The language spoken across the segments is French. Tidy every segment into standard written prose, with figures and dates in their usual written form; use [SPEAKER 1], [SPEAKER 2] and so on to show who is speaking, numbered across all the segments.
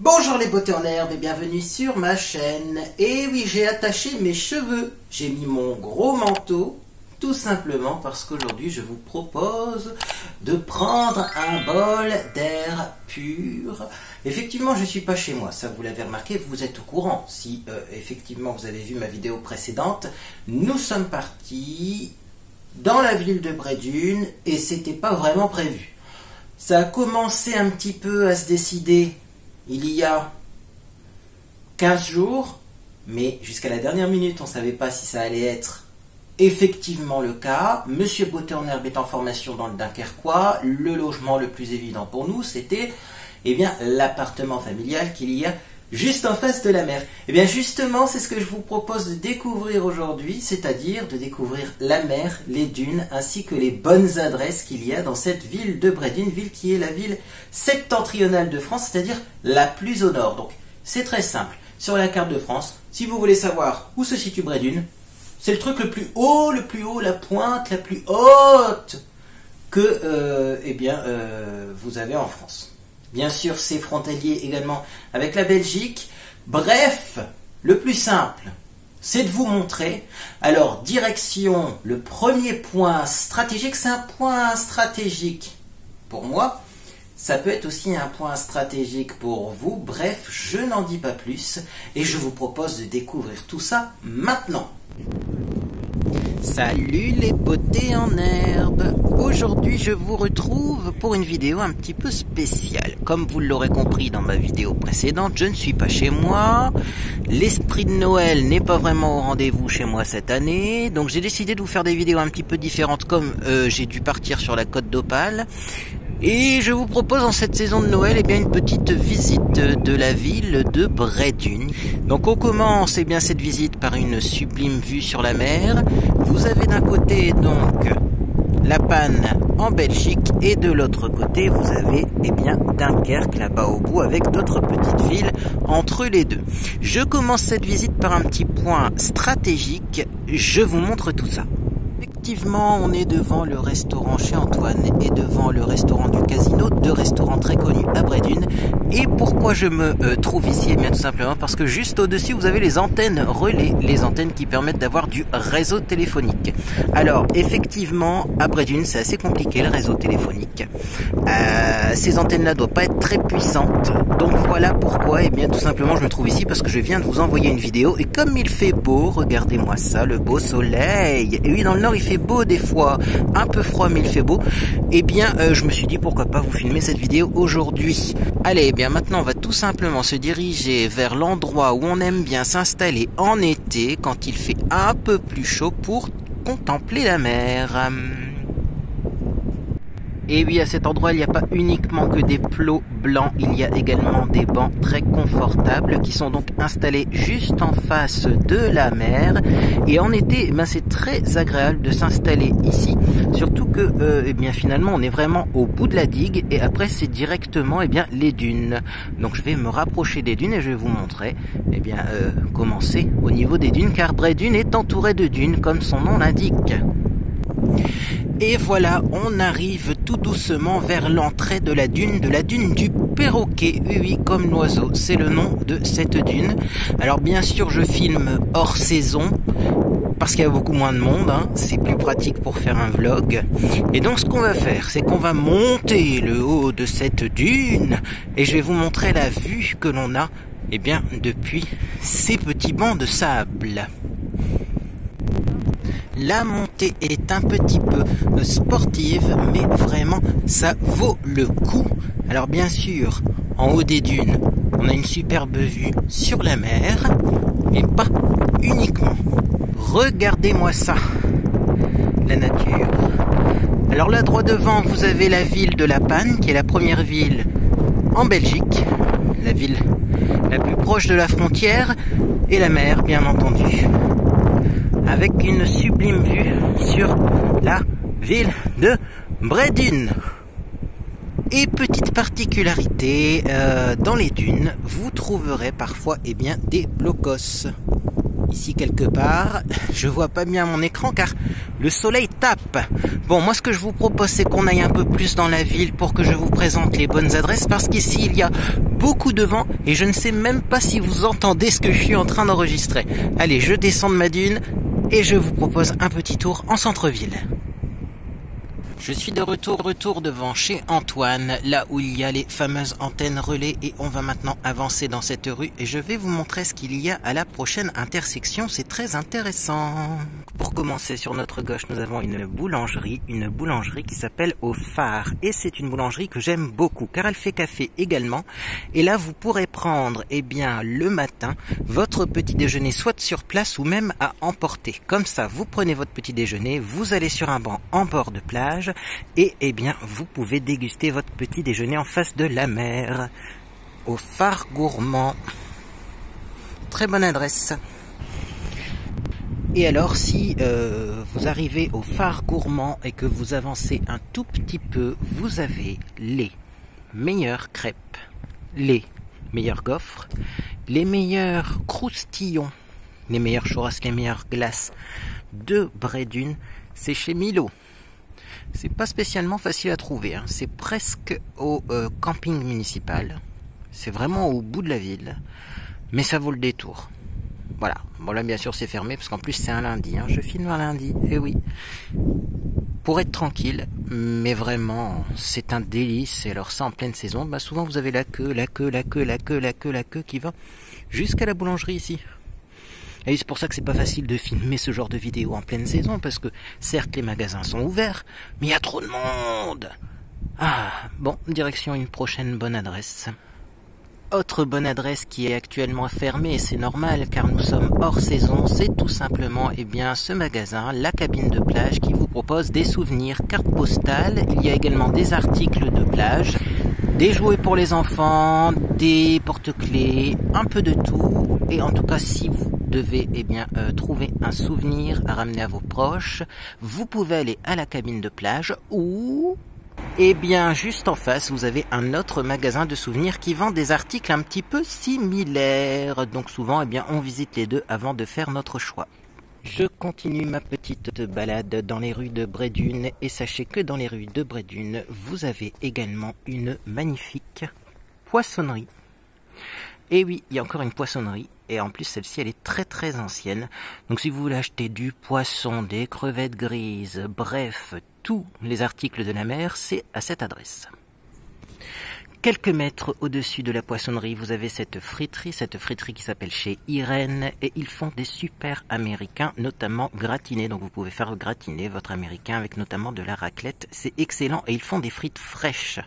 [SPEAKER 1] Bonjour les beautés en herbe et bienvenue sur ma chaîne. Et oui, j'ai attaché mes cheveux, j'ai mis mon gros manteau, tout simplement parce qu'aujourd'hui je vous propose de prendre un bol d'air pur. Effectivement, je ne suis pas chez moi, ça vous l'avez remarqué, vous êtes au courant. Si effectivement vous avez vu ma vidéo précédente, nous sommes partis dans la ville de Bray-Dunes et c'était pas vraiment prévu. Ça a commencé un petit peu à se décider il y a 15 jours, mais jusqu'à la dernière minute, on ne savait pas si ça allait être effectivement le cas. Monsieur Beauté en herbe est en formation dans le Dunkerquois. Le logement le plus évident pour nous, c'était l'appartement familial qu'il y a juste en face de la mer. Et bien justement, c'est ce que je vous propose de découvrir aujourd'hui, c'est-à-dire de découvrir la mer, les dunes, ainsi que les bonnes adresses qu'il y a dans cette ville de Bray-Dunes, ville qui est la ville septentrionale de France, c'est-à-dire la plus au nord. Donc c'est très simple. Sur la carte de France, si vous voulez savoir où se situe Bray-Dunes, c'est le truc le plus haut, la pointe la plus haute que vous avez en France. Bien sûr, c'est frontalier également avec la Belgique. Bref, le plus simple, c'est de vous montrer. Alors, direction, le premier point stratégique, c'est un point stratégique pour moi. Ça peut être aussi un point stratégique pour vous. Bref, je n'en dis pas plus et je vous propose de découvrir tout ça maintenant. Salut les beautés en herbe. Aujourd'hui je vous retrouve pour une vidéo un petit peu spéciale. Comme vous l'aurez compris dans ma vidéo précédente, je ne suis pas chez moi. L'esprit de Noël n'est pas vraiment au rendez-vous chez moi cette année. Donc j'ai décidé de vous faire des vidéos un petit peu différentes comme j'ai dû partir sur la côte d'Opale. Et je vous propose en cette saison de Noël une petite visite de la ville de Bray-Dunes. Donc on commence cette visite par une sublime vue sur la mer. Vous avez d'un côté donc la Panne en Belgique et de l'autre côté vous avez Dunkerque là-bas au bout avec d'autres petites villes entre les deux. Je commence cette visite par un petit point stratégique. Je vous montre tout ça. Effectivement, on est devant le restaurant chez Antoine et devant le restaurant du Casino, deux restaurants très connus à Bray-Dunes. Et pourquoi je me trouve ici? Tout simplement parce que juste au-dessus, vous avez les antennes relais, les antennes qui permettent d'avoir du réseau téléphonique. Alors, effectivement, à Bray-Dunes, c'est assez compliqué le réseau téléphonique. Ces antennes-là ne doivent pas être très puissantes. Donc voilà pourquoi, tout simplement, je me trouve ici parce que je viens de vous envoyer une vidéo. Et comme il fait beau, regardez-moi ça, le beau soleil. Et oui, dans le nord, il fait beau des fois, un peu froid mais il fait beau. Je me suis dit pourquoi pas vous filmer cette vidéo aujourd'hui. Allez, maintenant on va tout simplement se diriger vers l'endroit où on aime bien s'installer en été quand il fait un peu plus chaud pour contempler la mer. Et oui, à cet endroit, il n'y a pas uniquement que des plots blancs, il y a également des bancs très confortables qui sont donc installés juste en face de la mer. Et en été, c'est très agréable de s'installer ici, surtout que finalement, on est vraiment au bout de la digue et après, c'est directement les dunes. Donc, je vais me rapprocher des dunes et je vais vous montrer comment c'est au niveau des dunes, car Bray-Dunes est entouré de dunes, comme son nom l'indique. Et voilà, on arrive tout doucement vers l'entrée de la dune du Perroquet. Oui, comme l'oiseau, c'est le nom de cette dune. Alors bien sûr, je filme hors saison, parce qu'il y a beaucoup moins de monde, c'est plus pratique pour faire un vlog. Et donc ce qu'on va faire, c'est qu'on va monter le haut de cette dune, et je vais vous montrer la vue que l'on a, depuis ces petits bancs de sable. La montée est un petit peu sportive, mais vraiment, ça vaut le coup. Alors bien sûr, en haut des dunes, on a une superbe vue sur la mer, mais pas uniquement. Regardez-moi ça, la nature. Alors là, droit devant, vous avez la ville de La Panne, qui est la première ville en Belgique, la ville la plus proche de la frontière, et la mer, bien entendu, avec une sublime vue sur la ville de Bray-Dunes. Et petite particularité, dans les dunes, vous trouverez parfois des blocos. ici quelque part. Je vois pas bien mon écran car le soleil tape. Bon, moi ce que je vous propose c'est qu'on aille un peu plus dans la ville pour que je vous présente les bonnes adresses, parce qu'ici il y a beaucoup de vent et je ne sais même pas si vous entendez ce que je suis en train d'enregistrer. Allez, je descends de ma dune et je vous propose un petit tour en centre-ville. Je suis de retour devant chez Antoine, là où il y a les fameuses antennes relais, et on va maintenant avancer dans cette rue et je vais vous montrer ce qu'il y a à la prochaine intersection, c'est très intéressant. Pour commencer, sur notre gauche, nous avons une boulangerie qui s'appelle Au Phare, et c'est une boulangerie que j'aime beaucoup car elle fait café également, et là vous pourrez prendre le matin votre petit déjeuner soit sur place ou même à emporter. Comme ça, vous prenez votre petit déjeuner, vous allez sur un banc en bord de plage, et vous pouvez déguster votre petit déjeuner en face de la mer. Au Phare Gourmand. Très bonne adresse. Et alors, si vous arrivez au Phare Gourmand et que vous avancez un tout petit peu, vous avez les meilleures crêpes, les meilleurs gaufres, les meilleurs croustillons, les meilleurs churrasques, les meilleures glaces de Bray-Dunes. C'est chez Milo. C'est pas spécialement facile à trouver, hein. C'est presque au camping municipal. C'est vraiment au bout de la ville, mais ça vaut le détour. Voilà. Bon, là bien sûr c'est fermé parce qu'en plus c'est un lundi, hein. Je filme un lundi, et oui. Pour être tranquille, mais vraiment c'est un délice. Et alors ça en pleine saison, souvent vous avez la queue qui va jusqu'à la boulangerie ici. Et c'est pour ça que c'est pas facile de filmer ce genre de vidéo en pleine saison, parce que certes les magasins sont ouverts, mais il y a trop de monde. Ah, bon, direction une prochaine bonne adresse. Autre bonne adresse qui est actuellement fermée, et c'est normal car nous sommes hors saison, c'est tout simplement ce magasin, la cabine de plage, qui vous propose des souvenirs, cartes postales. Il y a également des articles de plage, des jouets pour les enfants, des porte-clés, un peu de tout. Et en tout cas, si vous devez trouver un souvenir à ramener à vos proches, vous pouvez aller à la cabine de plage, ou juste en face vous avez un autre magasin de souvenirs qui vend des articles un petit peu similaires. Donc souvent on visite les deux avant de faire notre choix. Je continue ma petite balade dans les rues de Bray-Dunes, et sachez que dans les rues de Bray-Dunes vous avez également une magnifique poissonnerie. Et oui, il y a encore une poissonnerie, et en plus celle-ci elle est très très ancienne. Donc si vous voulez acheter du poisson, des crevettes grises, bref, tous les articles de la mer, c'est à cette adresse. Quelques mètres au-dessus de la poissonnerie, vous avez cette friterie qui s'appelle chez Irène, et ils font des super américains, notamment gratinés. Donc vous pouvez faire gratiner votre américain avec notamment de la raclette, c'est excellent, et ils font des frites fraîches.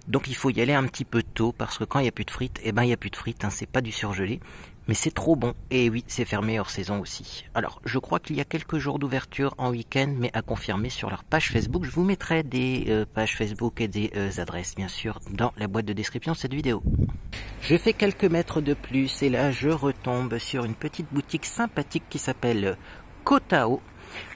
[SPEAKER 1] Donc il faut y aller un petit peu tôt, parce que quand il n'y a plus de frites, il n'y a plus de frites, hein, c'est pas du surgelé, mais c'est trop bon. Et oui, c'est fermé hors saison aussi. Alors, je crois qu'il y a quelques jours d'ouverture en week-end, mais à confirmer sur leur page Facebook. Je vous mettrai des pages Facebook et des adresses, bien sûr, dans la boîte de description de cette vidéo. Je fais quelques mètres de plus, et là, je retombe sur une petite boutique sympathique qui s'appelle Kotao.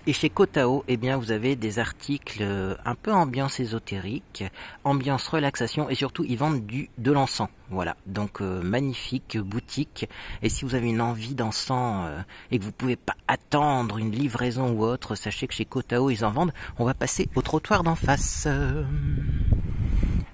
[SPEAKER 1] Et chez Kotao, vous avez des articles un peu ambiance ésotérique, ambiance relaxation, et surtout ils vendent de l'encens. Voilà, donc magnifique boutique. Et si vous avez une envie d'encens et que vous pouvez pas attendre une livraison ou autre, sachez que chez Kotao ils en vendent. On va passer au trottoir d'en face.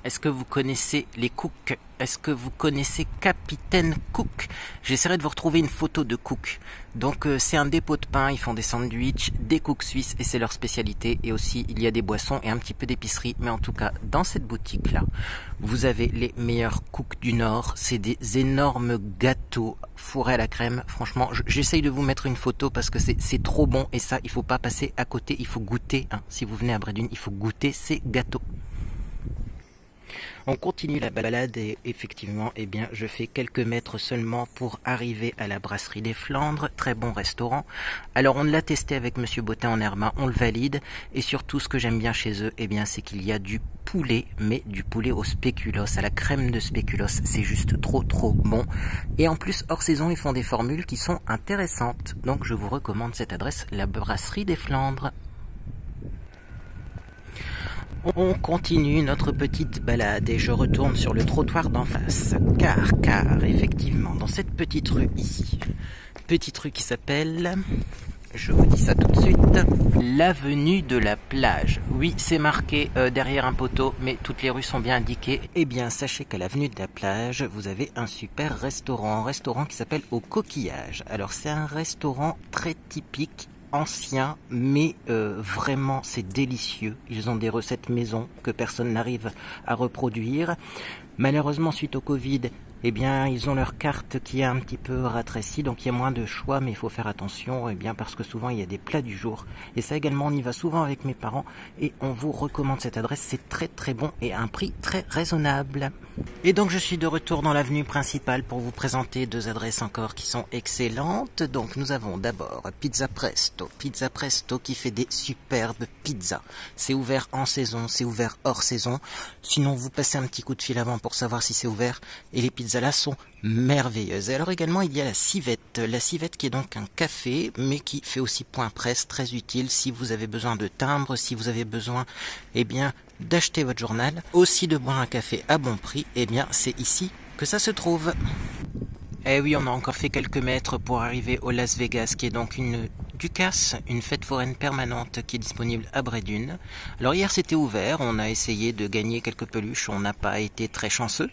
[SPEAKER 1] Est-ce que vous connaissez les Cook? Est-ce que vous connaissez Capitaine Cook? J'essaierai de vous retrouver une photo de Cook. Donc c'est un dépôt de pain, ils font des sandwichs, des cooks suisses, et c'est leur spécialité. Et aussi il y a des boissons et un petit peu d'épicerie. Mais en tout cas, dans cette boutique-là, vous avez les meilleurs cooks du Nord. C'est des énormes gâteaux fourrés à la crème. Franchement, j'essaye de vous mettre une photo parce que c'est trop bon. Et ça, il faut pas passer à côté, il faut goûter. Hein. Si vous venez à Bray-Dunes, il faut goûter ces gâteaux. On continue la balade, et effectivement, je fais quelques mètres seulement pour arriver à la brasserie des Flandres. Très bon restaurant. Alors, on l'a testé avec Monsieur Bottin en Herma, on le valide. Et surtout, ce que j'aime bien chez eux, c'est qu'il y a du poulet, mais du poulet au spéculoos, à la crème de spéculoos. C'est juste trop bon. Et en plus, hors saison, ils font des formules qui sont intéressantes. Donc, je vous recommande cette adresse, la brasserie des Flandres. On continue notre petite balade et je retourne sur le trottoir d'en face, car effectivement, dans cette petite rue ici, petit truc qui s'appelle, je vous dis ça tout de suite, l'avenue de la plage. Oui, c'est marqué derrière un poteau, mais toutes les rues sont bien indiquées. Eh bien, sachez qu'à l'avenue de la plage, vous avez un super restaurant qui s'appelle Au Coquillage. Alors, c'est un restaurant très typique, ancien, mais vraiment c'est délicieux. Ils ont des recettes maison que personne n'arrive à reproduire. Malheureusement, suite au Covid, eh bien, ils ont leur carte qui est un petit peu rétrécie, donc il y a moins de choix, mais il faut faire attention, eh bien, parce que souvent il y a des plats du jour. Et ça également, on y va souvent avec mes parents, et on vous recommande cette adresse, c'est très très bon et à un prix très raisonnable. Et donc je suis de retour dans l'avenue principale pour vous présenter deux adresses encore qui sont excellentes. Donc nous avons d'abord Pizza Presto qui fait des superbes pizzas. C'est ouvert en saison, c'est ouvert hors saison. Sinon vous passez un petit coup de fil avant pour savoir si c'est ouvert, et les pizzas là sont merveilleuses. Et alors également il y a la Civette qui est donc un café mais qui fait aussi point presse, très utile si vous avez besoin de timbre, si vous avez besoin d'acheter votre journal, aussi de boire un café à bon prix, eh bien c'est ici que ça se trouve. Eh oui, on a encore fait quelques mètres pour arriver au Las Vegas, qui est donc une Ducasse, une fête foraine permanente qui est disponible à Bray-Dunes. Alors hier c'était ouvert, on a essayé de gagner quelques peluches, on n'a pas été très chanceux,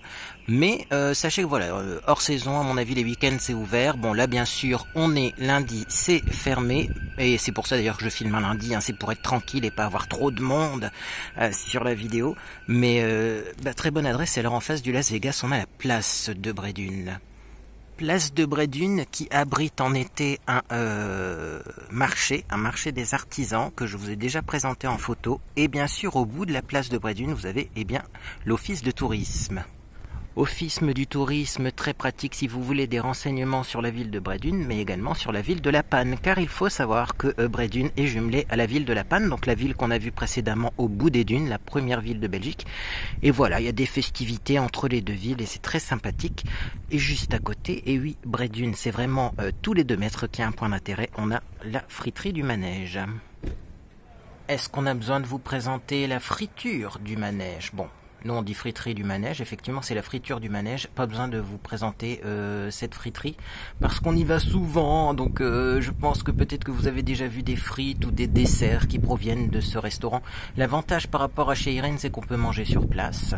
[SPEAKER 1] mais sachez que voilà, hors saison, à mon avis les week-ends c'est ouvert. Bon là bien sûr on est lundi, c'est fermé, et c'est pour ça d'ailleurs que je filme un lundi, hein, c'est pour être tranquille et pas avoir trop de monde sur la vidéo, mais très bonne adresse. Et alors en face du Las Vegas on a la place de Bray-Dunes. Place de Bray-Dunes qui abrite en été un marché des artisans que je vous ai déjà présenté en photo. Et bien sûr, au bout de la place de Bray-Dunes, vous avez l'office de tourisme. Office du tourisme très pratique si vous voulez des renseignements sur la ville de Bray-Dunes, mais également sur la ville de La Panne, car il faut savoir que Bray-Dunes est jumelé à la ville de La Panne, donc la ville qu'on a vue précédemment au bout des dunes, la première ville de Belgique. Et voilà, il y a des festivités entre les deux villes et c'est très sympathique. Et juste à côté, et oui, Bray-Dunes, c'est vraiment tous les 2 mètres qu'il y a un point d'intérêt, on a la friterie du manège. Est-ce qu'on a besoin de vous présenter la friture du manège? Bon. Nous on dit friterie du manège, effectivement c'est la friture du manège, pas besoin de vous présenter cette friterie, parce qu'on y va souvent, donc je pense que peut-être que vous avez déjà vu des frites ou des desserts qui proviennent de ce restaurant. L'avantage par rapport à chez Irène, c'est qu'on peut manger sur place,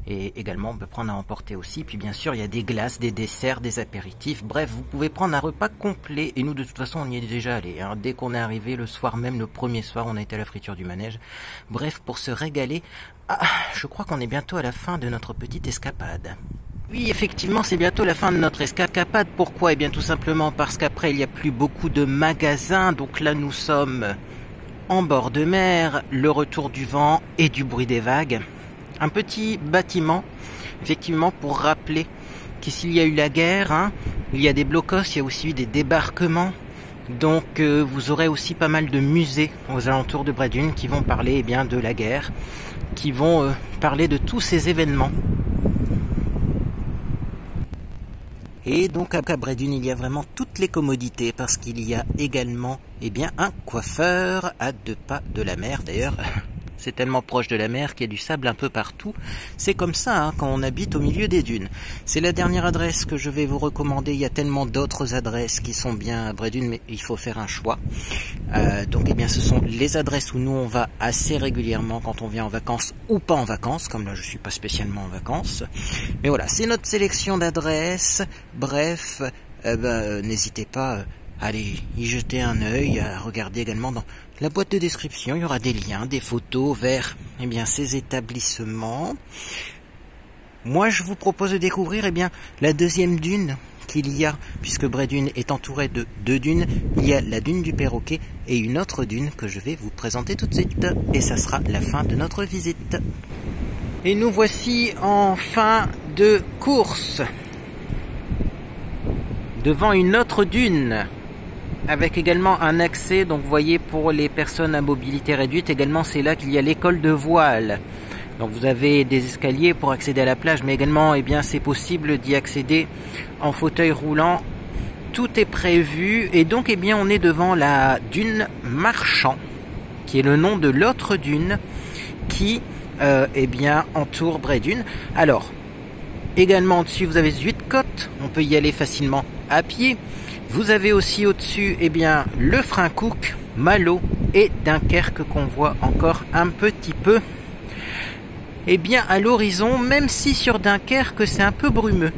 [SPEAKER 1] et également on peut prendre à emporter aussi, puis bien sûr il y a des glaces, des desserts, des apéritifs, bref vous pouvez prendre un repas complet, et nous de toute façon on y est déjà allé, hein. Dès qu'on est arrivé le soir même, le premier soir on a été à la friture du manège, bref pour se régaler. Ah, je crois qu'on est bientôt à la fin de notre petite escapade. Oui, effectivement, c'est bientôt la fin de notre escapade. Pourquoi? Eh bien, tout simplement parce qu'après, il n'y a plus beaucoup de magasins. Donc là, nous sommes en bord de mer, le retour du vent et du bruit des vagues. Un petit bâtiment, effectivement, pour rappeler qu'ici, il y a eu la guerre, hein. Il y a des blocos, il y a aussi eu des débarquements. Donc vous aurez aussi pas mal de musées aux alentours de Bray-Dunes qui vont parler de la guerre, qui vont parler de tous ces événements. Et donc à Bray-Dunes il y a vraiment toutes les commodités parce qu'il y a également un coiffeur à 2 pas de la mer. D'ailleurs c'est tellement proche de la mer qu'il y a du sable un peu partout. C'est comme ça quand on habite au milieu des dunes. C'est la dernière adresse que je vais vous recommander. Il y a tellement d'autres adresses qui sont bien à Bray-Dunes, mais il faut faire un choix. Donc ce sont les adresses où nous on va assez régulièrement quand on vient en vacances ou pas en vacances, comme là je suis pas spécialement en vacances. Mais voilà, c'est notre sélection d'adresses. Bref, n'hésitez pas à aller y jeter un œil, à regarder également dans la boîte de description, il y aura des liens, des photos vers ces établissements. Moi je vous propose de découvrir la deuxième dune qu'il y a, puisque Bray-Dunes est entouré de 2 dunes. Il y a la dune du Perroquet et une autre dune que je vais vous présenter tout de suite. Et ça sera la fin de notre visite. Et nous voici en fin de course, devant une autre dune, avec également un accès, donc vous voyez pour les personnes à mobilité réduite, également c'est là qu'il y a l'école de voile. Donc vous avez des escaliers pour accéder à la plage, mais également c'est possible d'y accéder en fauteuil roulant. Tout est prévu et donc on est devant la dune Marchand, qui est le nom de l'autre dune qui entoure Bray-Dunes. Alors également dessus vous avez 8 côtes, on peut y aller facilement à pied. Vous avez aussi au-dessus, eh bien, le Francouk, Malo et Dunkerque qu'on voit encore un petit peu, eh bien, à l'horizon, même si sur Dunkerque c'est un peu brumeux.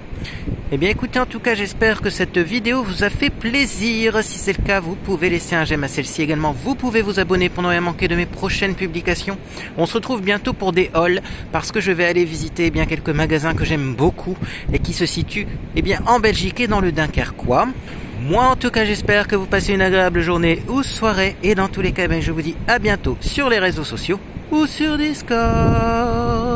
[SPEAKER 1] Eh bien écoutez, en tout cas j'espère que cette vidéo vous a fait plaisir. Si c'est le cas, vous pouvez laisser un j'aime à celle-ci. Également, vous pouvez vous abonner pour ne rien manquer de mes prochaines publications. On se retrouve bientôt pour des hauls, parce que je vais aller visiter eh bien quelques magasins que j'aime beaucoup et qui se situent eh bien en Belgique et dans le Dunkerquois. Moi en tout cas j'espère que vous passez une agréable journée ou soirée, et dans tous les cas je vous dis à bientôt sur les réseaux sociaux ou sur Discord.